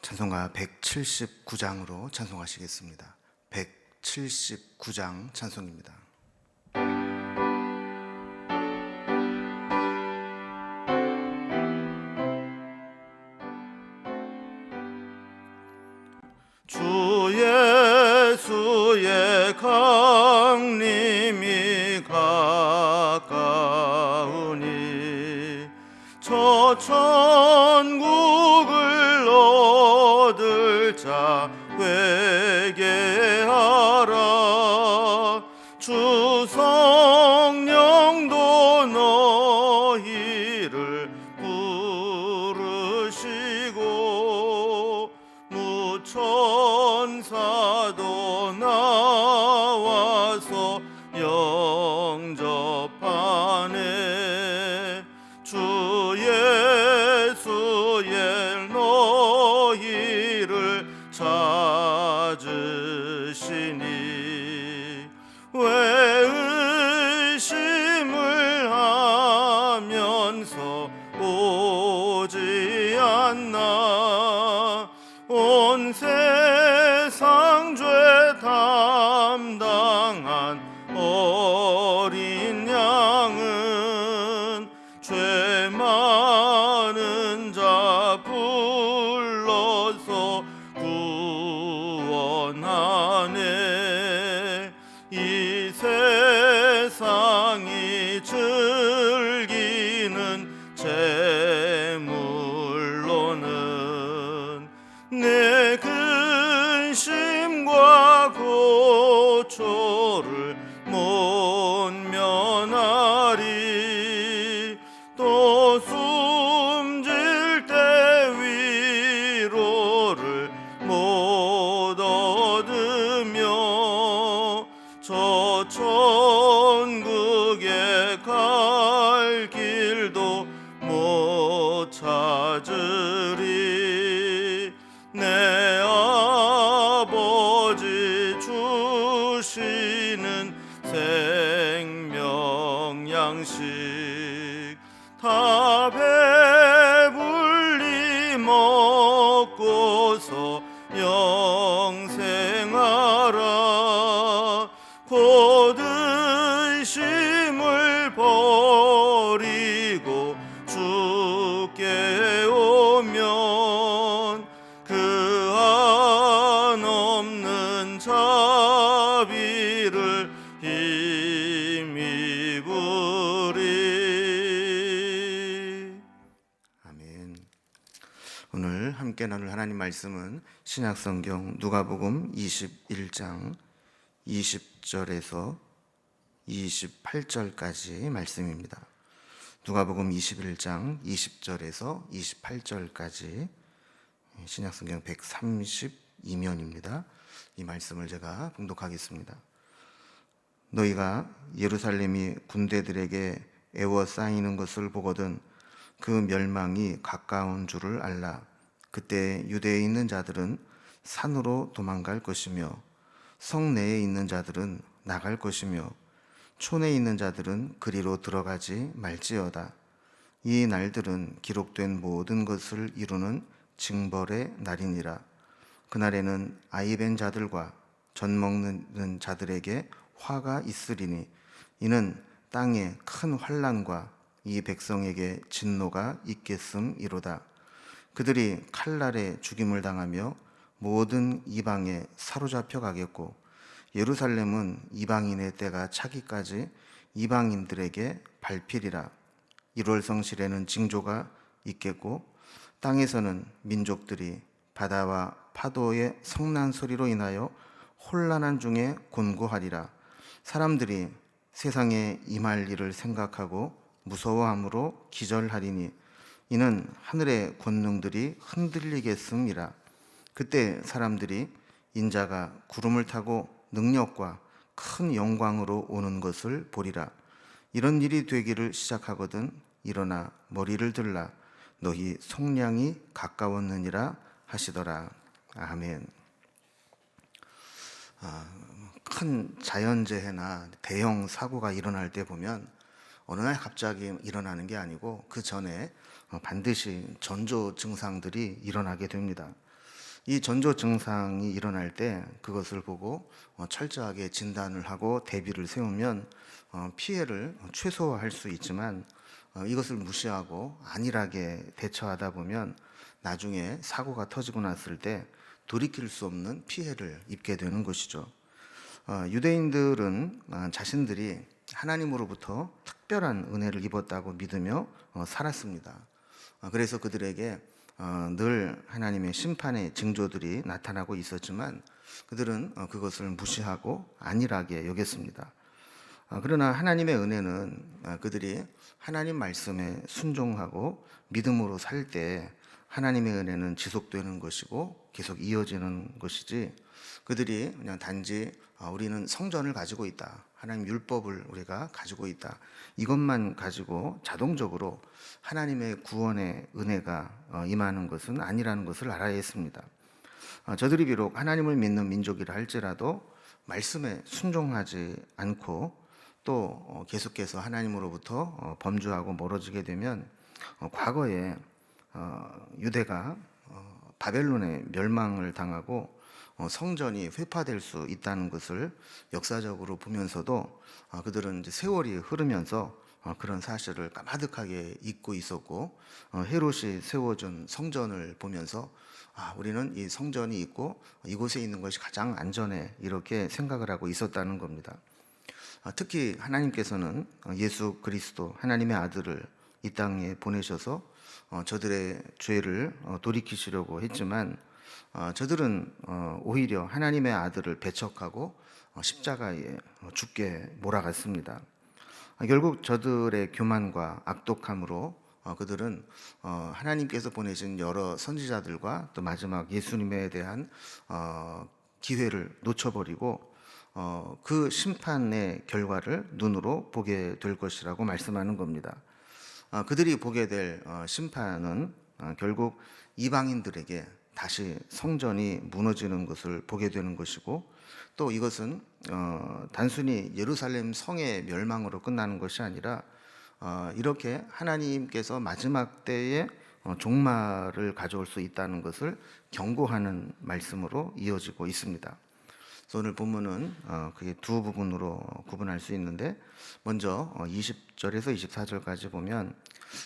찬송가 179장으로 찬송하시겠습니다. 179장 찬송입니다. 주 예수의 강림이 가까우니 저 천국을 얻을 자 회개하라. 주 성령도 너희를 부르시고 무천사도 나와서 영접하네. 주 예수의 너희를 찾으시니 왜 의심을 하면서 오지 않나. 온 세상 죄 담당한 어린 양은 죄 많은 자 불러서 구원하네. 이 세상이 즐기는 재물로는 내 근심과 고초를 못 면하리. 또 숨질 때 위로를 못 얻으며 저 천국에 갈 길도 못 찾으리. 내 아버지 주시는 생명 양식 다 배불리 먹고서 영생하라. 곧 의심을 버리고 주께 오면 그 한 없는 자비를 힘입으리. 아멘. 오늘 함께 나눌 하나님 말씀은 신약성경 누가복음 21장 20절에서 28절까지 말씀입니다. 누가복음 21장 20절에서 28절까지 신약성경 132면입니다. 이 말씀을 제가 봉독하겠습니다. 너희가 예루살렘이 군대들에게 에워싸이는 것을 보거든 그 멸망이 가까운 줄을 알라. 그때 유대에 있는 자들은 산으로 도망갈 것이며 성 내에 있는 자들은 나갈 것이며 촌에 있는 자들은 그리로 들어가지 말지어다. 이 날들은 기록된 모든 것을 이루는 징벌의 날이니라. 그날에는 아이벤 자들과 젖 먹는 자들에게 화가 있으리니 이는 땅에 큰 환난과 이 백성에게 진노가 있겠음이로다. 그들이 칼날에 죽임을 당하며 모든 이방에 사로잡혀 가겠고 예루살렘은 이방인의 때가 차기까지 이방인들에게 밟히리라. 1월 성실에는 징조가 있겠고 땅에서는 민족들이 바다와 파도의 성난 소리로 인하여 혼란한 중에 곤고하리라. 사람들이 세상에 임할 일을 생각하고 무서워함으로 기절하리니 이는 하늘의 권능들이 흔들리겠음이라. 그때 사람들이 인자가 구름을 타고 능력과 큰 영광으로 오는 것을 보리라. 이런 일이 되기를 시작하거든 일어나 머리를 들라. 너희 속량이 가까웠느니라 하시더라. 아멘. 큰 자연재해나 대형 사고가 일어날 때 보면 어느 날 갑자기 일어나는 게 아니고 그 전에 반드시 전조 증상들이 일어나게 됩니다. 이 전조 증상이 일어날 때 그것을 보고 철저하게 진단을 하고 대비를 세우면 피해를 최소화할 수 있지만, 이것을 무시하고 안일하게 대처하다 보면 나중에 사고가 터지고 났을 때 돌이킬 수 없는 피해를 입게 되는 것이죠. 유대인들은 자신들이 하나님으로부터 특별한 은혜를 입었다고 믿으며 살았습니다. 그래서 그들에게 늘 하나님의 심판의 징조들이 나타나고 있었지만 그들은 그것을 무시하고 안일하게 여겼습니다. 그러나 하나님의 은혜는 그들이 하나님 말씀에 순종하고 믿음으로 살 때 하나님의 은혜는 지속되는 것이고 계속 이어지는 것이지, 그들이 그냥 단지 우리는 성전을 가지고 있다, 하나님 율법을 우리가 가지고 있다, 이것만 가지고 자동적으로 하나님의 구원의 은혜가 임하는 것은 아니라는 것을 알아야 했습니다. 저들이 비록 하나님을 믿는 민족이라 할지라도 말씀에 순종하지 않고 또 계속해서 하나님으로부터 범죄하고 멀어지게 되면 과거에 유대가 바벨론의 멸망을 당하고 성전이 회파될 수 있다는 것을 역사적으로 보면서도 그들은 이제 세월이 흐르면서 그런 사실을 까마득하게 잊고 있었고, 헤롯이 세워준 성전을 보면서 우리는 이 성전이 있고 이곳에 있는 것이 가장 안전해, 이렇게 생각을 하고 있었다는 겁니다. 특히 하나님께서는 예수 그리스도 하나님의 아들을 이 땅에 보내셔서 저들의 죄를 돌이키시려고 했지만 저들은 오히려 하나님의 아들을 배척하고 십자가에 죽게 몰아갔습니다. 결국 저들의 교만과 악독함으로 그들은 하나님께서 보내신 여러 선지자들과 또 마지막 예수님에 대한 기회를 놓쳐버리고 그 심판의 결과를 눈으로 보게 될 것이라고 말씀하는 겁니다. 그들이 보게 될 심판은 결국 이방인들에게 다시 성전이 무너지는 것을 보게 되는 것이고, 또 이것은 단순히 예루살렘 성의 멸망으로 끝나는 것이 아니라 이렇게 하나님께서 마지막 때에 종말을 가져올 수 있다는 것을 경고하는 말씀으로 이어지고 있습니다. 그래서 오늘 본문은 그게 두 부분으로 구분할 수 있는데, 먼저 20절에서 24절까지 보면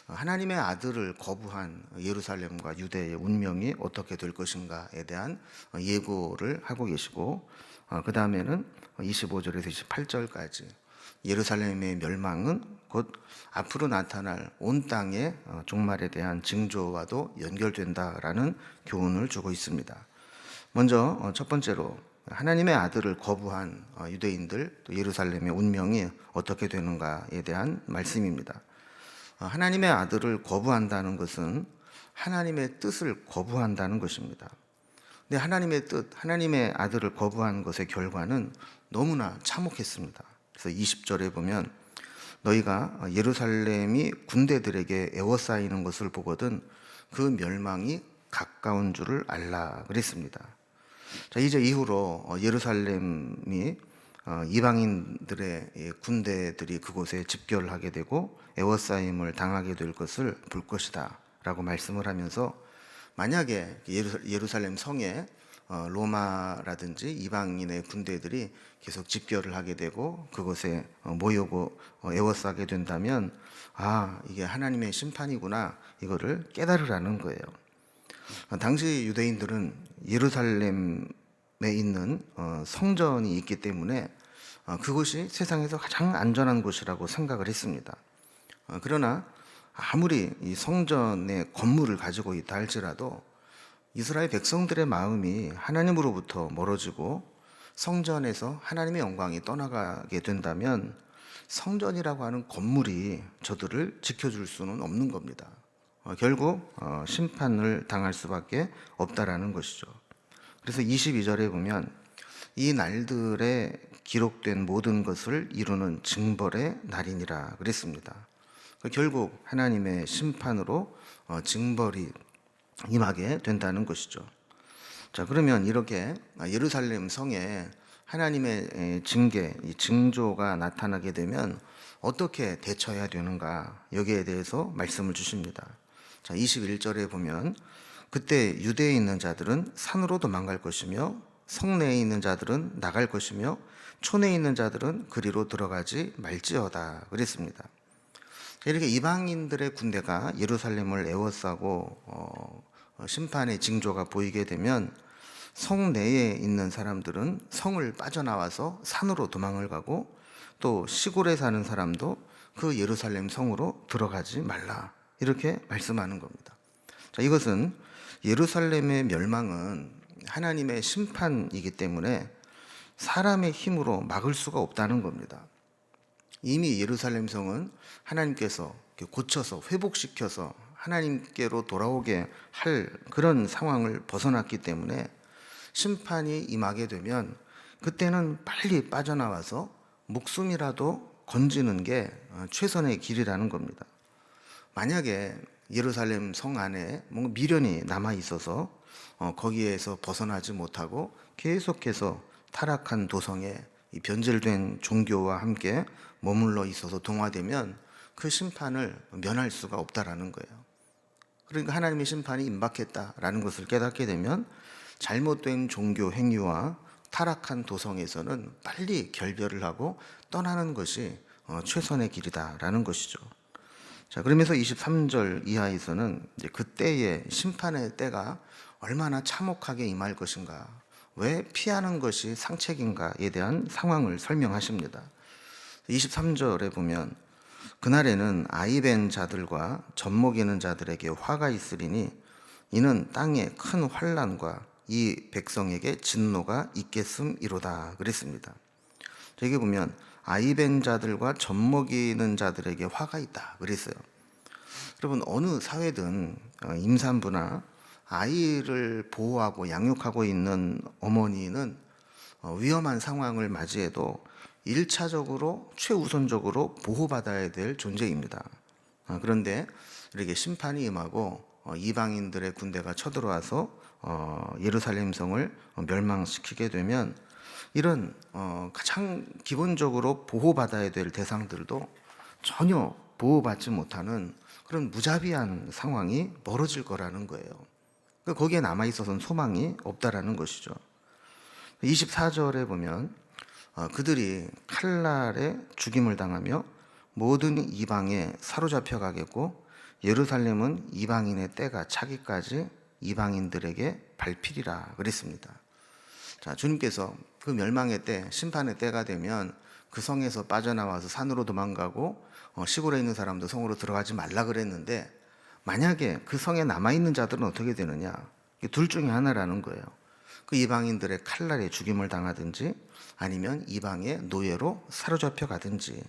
하나님의 아들을 거부한 예루살렘과 유대의 운명이 어떻게 될 것인가에 대한 예고를 하고 계시고, 그 다음에는 25절에서 28절까지 예루살렘의 멸망은 곧 앞으로 나타날 온 땅의 종말에 대한 징조와도 연결된다라는 교훈을 주고 있습니다. 먼저 첫 번째로 하나님의 아들을 거부한 유대인들, 또 예루살렘의 운명이 어떻게 되는가에 대한 말씀입니다. 하나님의 아들을 거부한다는 것은 하나님의 뜻을 거부한다는 것입니다. 근데 하나님의 뜻, 하나님의 아들을 거부한 것의 결과는 너무나 참혹했습니다. 그래서 20절에 보면 너희가 예루살렘이 군대들에게 에워싸이는 것을 보거든 그 멸망이 가까운 줄을 알라 그랬습니다. 자, 이제 이후로 예루살렘이 이방인들의 군대들이 그곳에 집결하게 되고 에워싸임을 당하게 될 것을 볼 것이다 라고 말씀을 하면서, 만약에 예루살렘 성에 로마라든지 이방인의 군대들이 계속 집결을 하게 되고 그곳에 모이고 에워싸게 된다면 이게 하나님의 심판이구나, 이거를 깨달으라는 거예요. 당시 유대인들은 예루살렘에 있는 성전이 있기 때문에 그곳이 세상에서 가장 안전한 곳이라고 생각을 했습니다. 그러나 아무리 이 성전의 건물을 가지고 있다 할지라도 이스라엘 백성들의 마음이 하나님으로부터 멀어지고 성전에서 하나님의 영광이 떠나가게 된다면 성전이라고 하는 건물이 저들을 지켜줄 수는 없는 겁니다. 결국 심판을 당할 수밖에 없다라는 것이죠. 그래서 22절에 보면 이 날들에 기록된 모든 것을 이루는 징벌의 날이니라 그랬습니다. 결국 하나님의 심판으로 징벌이 임하게 된다는 것이죠. 자, 그러면 이렇게 예루살렘 성에 하나님의 징계, 이 징조가 나타나게 되면 어떻게 대처해야 되는가, 여기에 대해서 말씀을 주십니다. 자, 21절에 보면 그때 유대에 있는 자들은 산으로 도망갈 것이며 성내에 있는 자들은 나갈 것이며 촌에 있는 자들은 그리로 들어가지 말지어다 그랬습니다. 이렇게 이방인들의 군대가 예루살렘을 에워싸고 심판의 징조가 보이게 되면 성 내에 있는 사람들은 성을 빠져나와서 산으로 도망을 가고, 또 시골에 사는 사람도 그 예루살렘 성으로 들어가지 말라 이렇게 말씀하는 겁니다. 자, 이것은 예루살렘의 멸망은 하나님의 심판이기 때문에 사람의 힘으로 막을 수가 없다는 겁니다. 이미 예루살렘 성은 하나님께서 고쳐서 회복시켜서 하나님께로 돌아오게 할 그런 상황을 벗어났기 때문에 심판이 임하게 되면 그때는 빨리 빠져나와서 목숨이라도 건지는 게 최선의 길이라는 겁니다. 만약에 예루살렘 성 안에 뭔가 미련이 남아 있어서 거기에서 벗어나지 못하고 계속해서 타락한 도성에 이 변질된 종교와 함께 머물러 있어서 동화되면 그 심판을 면할 수가 없다라는 거예요. 그러니까 하나님의 심판이 임박했다라는 것을 깨닫게 되면 잘못된 종교 행위와 타락한 도성에서는 빨리 결별을 하고 떠나는 것이 최선의 길이다라는 것이죠. 자, 그러면서 23절 이하에서는 이제 그때의 심판의 때가 얼마나 참혹하게 임할 것인가, 왜 피하는 것이 상책인가에 대한 상황을 설명하십니다. 23절에 보면 그날에는 아이벤 자들과 젖먹이는 자들에게 화가 있으리니 이는 땅에 큰 환난과 이 백성에게 진노가 있겠음이로다 그랬습니다. 여기 보면 아이벤 자들과 젖먹이는 자들에게 화가 있다 그랬어요. 여러분, 어느 사회든 임산부나 아이를 보호하고 양육하고 있는 어머니는 위험한 상황을 맞이해도 1차적으로 최우선적으로 보호받아야 될 존재입니다. 그런데 이렇게 심판이 임하고 이방인들의 군대가 쳐들어와서 예루살렘 성을 멸망시키게 되면 이런 가장 기본적으로 보호받아야 될 대상들도 전혀 보호받지 못하는 그런 무자비한 상황이 벌어질 거라는 거예요. 거기에 남아있어서는 소망이 없다라는 것이죠. 24절에 보면 그들이 칼날에 죽임을 당하며 모든 이방에 사로잡혀 가겠고 예루살렘은 이방인의 때가 차기까지 이방인들에게 밟히리라 그랬습니다. 자, 주님께서 그 멸망의 때, 심판의 때가 되면 그 성에서 빠져나와서 산으로 도망가고 시골에 있는 사람도 성으로 들어가지 말라 그랬는데, 만약에 그 성에 남아있는 자들은 어떻게 되느냐, 둘 중에 하나라는 거예요. 그 이방인들의 칼날에 죽임을 당하든지 아니면 이방의 노예로 사로잡혀 가든지.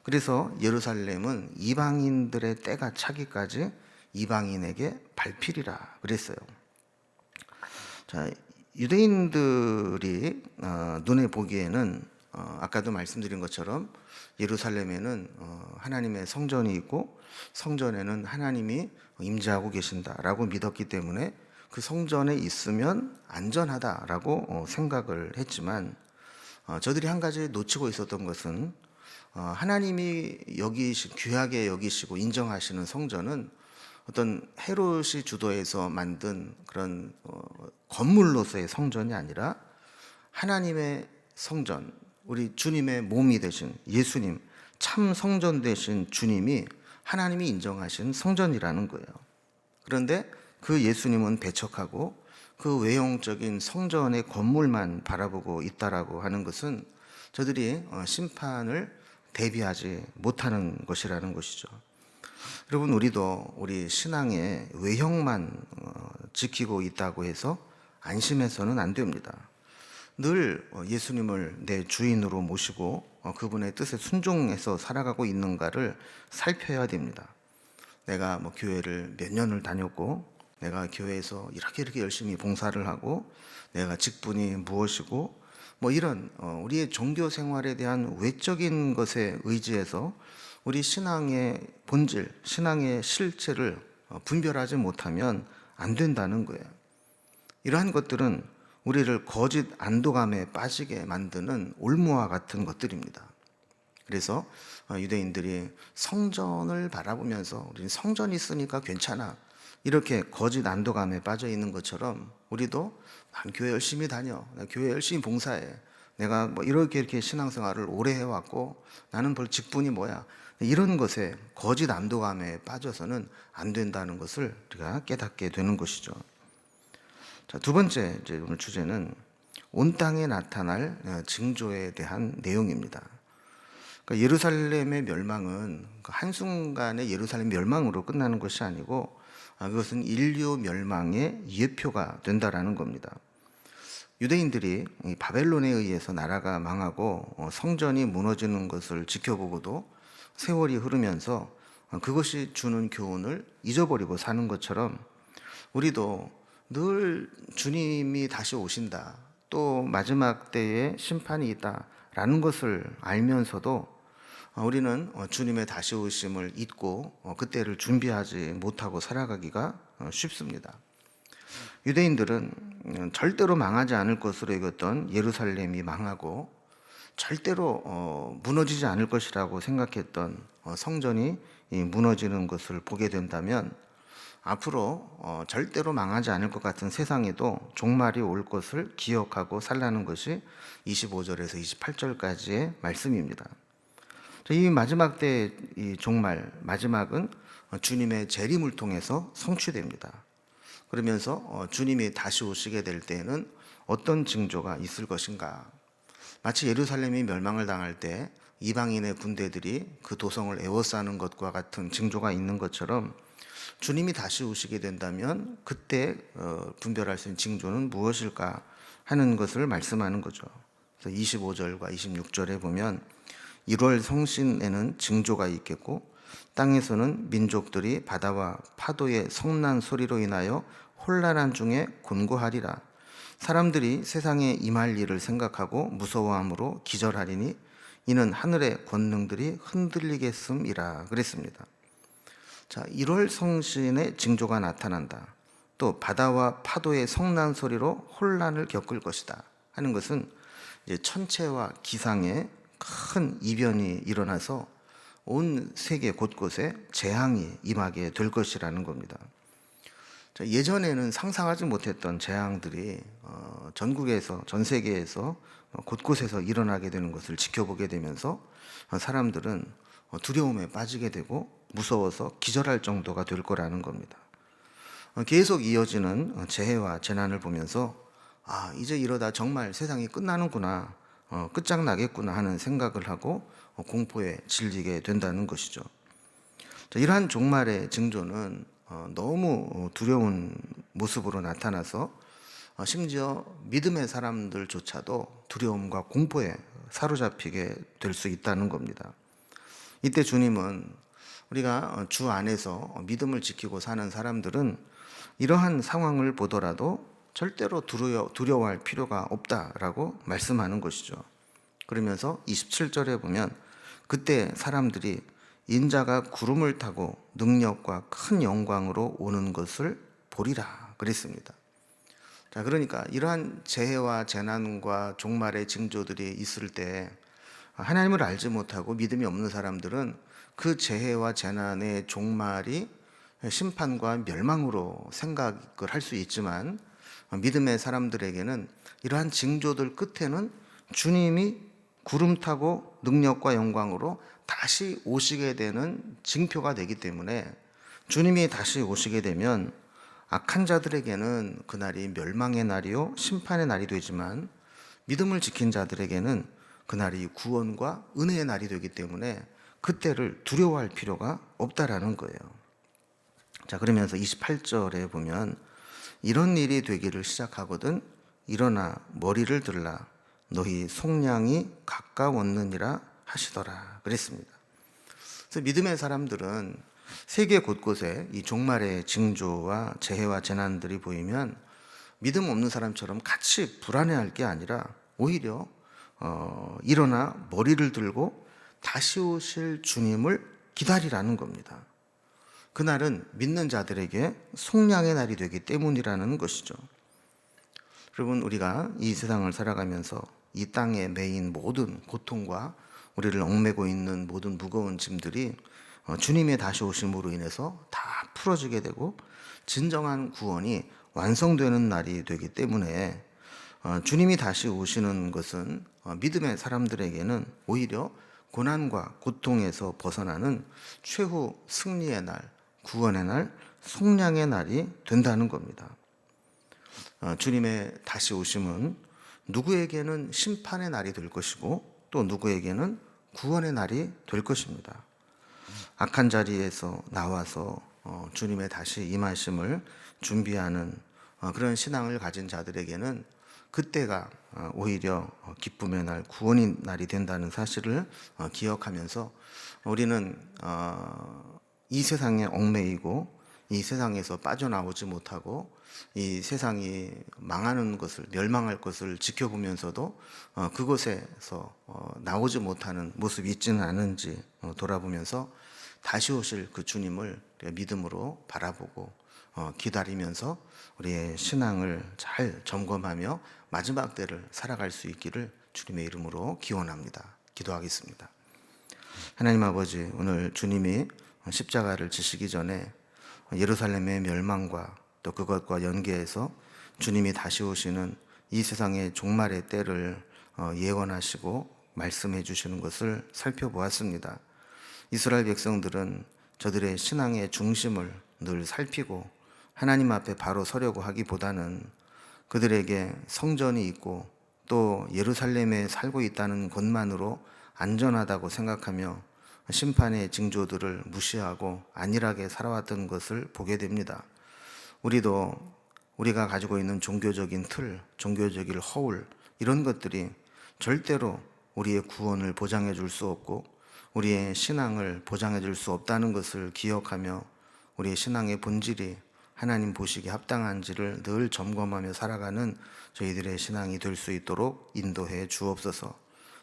그래서 예루살렘은 이방인들의 때가 차기까지 이방인에게 밟히리라 그랬어요. 자, 유대인들이 눈에 보기에는 아까도 말씀드린 것처럼 예루살렘에는 하나님의 성전이 있고 성전에는 하나님이 임재하고 계신다라고 믿었기 때문에 그 성전에 있으면 안전하다라고 생각을 했지만, 저들이 한 가지 놓치고 있었던 것은 하나님이 귀하게 여기시고 인정하시는 성전은 어떤 헤롯이 주도해서 만든 그런 건물로서의 성전이 아니라 하나님의 성전, 우리 주님의 몸이 되신 예수님, 참 성전 되신 주님이 하나님이 인정하신 성전이라는 거예요. 그런데 그 예수님은 배척하고 그 외형적인 성전의 건물만 바라보고 있다라고 하는 것은 저들이 심판을 대비하지 못하는 것이라는 것이죠. 여러분, 우리도 우리 신앙의 외형만 지키고 있다고 해서 안심해서는 안 됩니다. 늘 예수님을 내 주인으로 모시고 그분의 뜻에 순종해서 살아가고 있는가를 살펴야 됩니다. 내가 교회를 몇 년을 다녔고, 내가 교회에서 이렇게 열심히 봉사를 하고, 내가 직분이 무엇이고, 이런 우리의 종교 생활에 대한 외적인 것에 의지해서 우리 신앙의 본질, 신앙의 실체를 분별하지 못하면 안 된다는 거예요. 이러한 것들은 우리를 거짓 안도감에 빠지게 만드는 올무와 같은 것들입니다. 그래서 유대인들이 성전을 바라보면서 우리는 성전이 있으니까 괜찮아, 이렇게 거짓 안도감에 빠져 있는 것처럼 우리도 난 교회 열심히 다녀, 나 교회 열심히 봉사해, 내가 뭐 이렇게 신앙생활을 오래 해왔고 나는 볼 직분이 뭐야, 이런 것에 거짓 안도감에 빠져서는 안 된다는 것을 우리가 깨닫게 되는 것이죠. 자, 두 번째 이제 오늘 주제는 온 땅에 나타날 징조에 대한 내용입니다. 그러니까 예루살렘의 멸망은 한순간에 예루살렘 멸망으로 끝나는 것이 아니고 그것은 인류 멸망의 예표가 된다라는 겁니다. 유대인들이 바벨론에 의해서 나라가 망하고 성전이 무너지는 것을 지켜보고도 세월이 흐르면서 그것이 주는 교훈을 잊어버리고 사는 것처럼 우리도 늘 주님이 다시 오신다, 또 마지막 때에 심판이 있다라는 것을 알면서도 우리는 주님의 다시 오심을 잊고 그때를 준비하지 못하고 살아가기가 쉽습니다. 유대인들은 절대로 망하지 않을 것으로 여겼던 예루살렘이 망하고 절대로 무너지지 않을 것이라고 생각했던 성전이 무너지는 것을 보게 된다면 앞으로 절대로 망하지 않을 것 같은 세상에도 종말이 올 것을 기억하고 살라는 것이 25절에서 28절까지의 말씀입니다. 이 마지막 때 이 종말, 마지막은 주님의 재림을 통해서 성취됩니다. 그러면서 주님이 다시 오시게 될 때에는 어떤 징조가 있을 것인가? 마치 예루살렘이 멸망을 당할 때 이방인의 군대들이 그 도성을 에워싸는 것과 같은 징조가 있는 것처럼 주님이 다시 오시게 된다면 그때 분별할 수 있는 징조는 무엇일까 하는 것을 말씀하는 거죠. 그래서 25절과 26절에 보면 1월 성신에는 징조가 있겠고 땅에서는 민족들이 바다와 파도의 성난 소리로 인하여 혼란한 중에 곤고하리라. 사람들이 세상에 임할 일을 생각하고 무서워함으로 기절하리니 이는 하늘의 권능들이 흔들리겠음이라 그랬습니다. 자, 1월 성신의 징조가 나타난다. 또 바다와 파도의 성난 소리로 혼란을 겪을 것이다 하는 것은 이제 천체와 기상에 큰 이변이 일어나서 온 세계 곳곳에 재앙이 임하게 될 것이라는 겁니다. 자, 예전에는 상상하지 못했던 재앙들이 전국에서, 전 세계에서 곳곳에서 일어나게 되는 것을 지켜보게 되면서 사람들은 두려움에 빠지게 되고 무서워서 기절할 정도가 될 거라는 겁니다. 계속 이어지는 재해와 재난을 보면서 이제 이러다 정말 세상이 끝나는구나, 끝장나겠구나 하는 생각을 하고 공포에 질리게 된다는 것이죠. 이러한 종말의 징조는 너무 두려운 모습으로 나타나서 심지어 믿음의 사람들조차도 두려움과 공포에 사로잡히게 될 수 있다는 겁니다. 이때 주님은 우리가 주 안에서 믿음을 지키고 사는 사람들은 이러한 상황을 보더라도 절대로 두려워할 필요가 없다라고 말씀하는 것이죠. 그러면서 27절에 보면 그때 사람들이 인자가 구름을 타고 능력과 큰 영광으로 오는 것을 보리라 그랬습니다. 자, 그러니까 이러한 재해와 재난과 종말의 징조들이 있을 때 하나님을 알지 못하고 믿음이 없는 사람들은 그 재해와 재난의 종말이 심판과 멸망으로 생각을 할 수 있지만 믿음의 사람들에게는 이러한 징조들 끝에는 주님이 구름 타고 능력과 영광으로 다시 오시게 되는 징표가 되기 때문에 주님이 다시 오시게 되면 악한 자들에게는 그날이 멸망의 날이요 심판의 날이 되지만 믿음을 지킨 자들에게는 그날이 구원과 은혜의 날이 되기 때문에 그때를 두려워할 필요가 없다라는 거예요. 자, 그러면서 28절에 보면 이런 일이 되기를 시작하거든 일어나 머리를 들라 너희 속량이 가까웠느니라 하시더라 그랬습니다. 그래서 믿음의 사람들은 세계 곳곳에 이 종말의 징조와 재해와 재난들이 보이면 믿음 없는 사람처럼 같이 불안해할 게 아니라 오히려 일어나 머리를 들고 다시 오실 주님을 기다리라는 겁니다. 그날은 믿는 자들에게 속량의 날이 되기 때문이라는 것이죠. 여러분, 우리가 이 세상을 살아가면서 이 땅에 매인 모든 고통과 우리를 얽매고 있는 모든 무거운 짐들이 주님의 다시 오심으로 인해서 다 풀어지게 되고 진정한 구원이 완성되는 날이 되기 때문에 주님이 다시 오시는 것은 믿음의 사람들에게는 오히려 고난과 고통에서 벗어나는 최후 승리의 날, 구원의 날, 속량의 날이 된다는 겁니다. 주님의 다시 오심은 누구에게는 심판의 날이 될 것이고 또 누구에게는 구원의 날이 될 것입니다. 악한 자리에서 나와서 주님의 다시 임하심을 준비하는 그런 신앙을 가진 자들에게는 그때가 오히려 기쁨의 날, 구원의 날이 된다는 사실을 기억하면서 우리는 이 세상에 얽매이고 이 세상에서 빠져나오지 못하고 이 세상이 망하는 것을, 멸망할 것을 지켜보면서도 그곳에서 나오지 못하는 모습이 있지는 않은지 돌아보면서 다시 오실 그 주님을 믿음으로 바라보고 기다리면서 우리의 신앙을 잘 점검하며 마지막 때를 살아갈 수 있기를 주님의 이름으로 기원합니다. 기도하겠습니다. 하나님 아버지, 오늘 주님이 십자가를 지시기 전에 예루살렘의 멸망과 또 그것과 연계해서 주님이 다시 오시는 이 세상의 종말의 때를 예언하시고 말씀해 주시는 것을 살펴보았습니다. 이스라엘 백성들은 저들의 신앙의 중심을 늘 살피고 하나님 앞에 바로 서려고 하기보다는 그들에게 성전이 있고 또 예루살렘에 살고 있다는 것만으로 안전하다고 생각하며 심판의 징조들을 무시하고 안일하게 살아왔던 것을 보게 됩니다. 우리도 우리가 가지고 있는 종교적인 틀, 종교적인 허울, 이런 것들이 절대로 우리의 구원을 보장해 줄 수 없고 우리의 신앙을 보장해 줄 수 없다는 것을 기억하며 우리의 신앙의 본질이 하나님 보시기에 합당한지를 늘 점검하며 살아가는 저희들의 신앙이 될 수 있도록 인도해 주옵소서.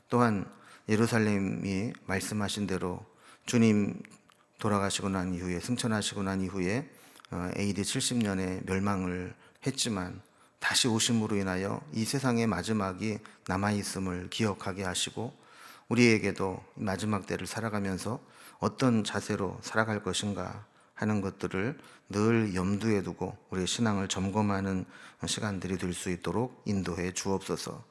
또한 예루살렘이 말씀하신 대로 주님 돌아가시고 난 이후에, 승천하시고 난 이후에 AD 70년에 멸망을 했지만 다시 오심으로 인하여 이 세상의 마지막이 남아있음을 기억하게 하시고 우리에게도 마지막 때를 살아가면서 어떤 자세로 살아갈 것인가 하는 것들을 늘 염두에 두고 우리의 신앙을 점검하는 시간들이 될 수 있도록 인도해 주옵소서.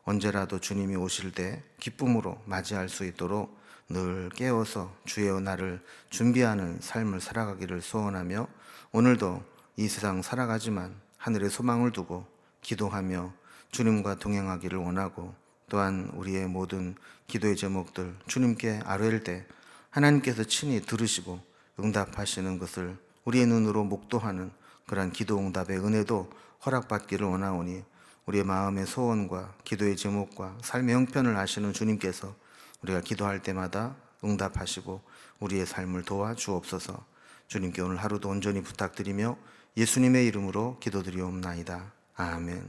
언제라도 주님이 오실 때 기쁨으로 맞이할 수 있도록 늘 깨어서 주의 날을 준비하는 삶을 살아가기를 소원하며 오늘도 이 세상 살아가지만 하늘에 소망을 두고 기도하며 주님과 동행하기를 원하고 또한 우리의 모든 기도의 제목들 주님께 아뢰일 때 하나님께서 친히 들으시고 응답하시는 것을 우리의 눈으로 목도하는 그러한 기도 응답의 은혜도 허락받기를 원하오니 우리의 마음의 소원과 기도의 제목과 삶의 형편을 아시는 주님께서 우리가 기도할 때마다 응답하시고 우리의 삶을 도와주옵소서. 주님께 오늘 하루도 온전히 부탁드리며 예수님의 이름으로 기도드리옵나이다. 아멘.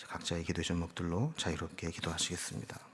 각자의 기도 제목들로 자유롭게 기도하시겠습니다.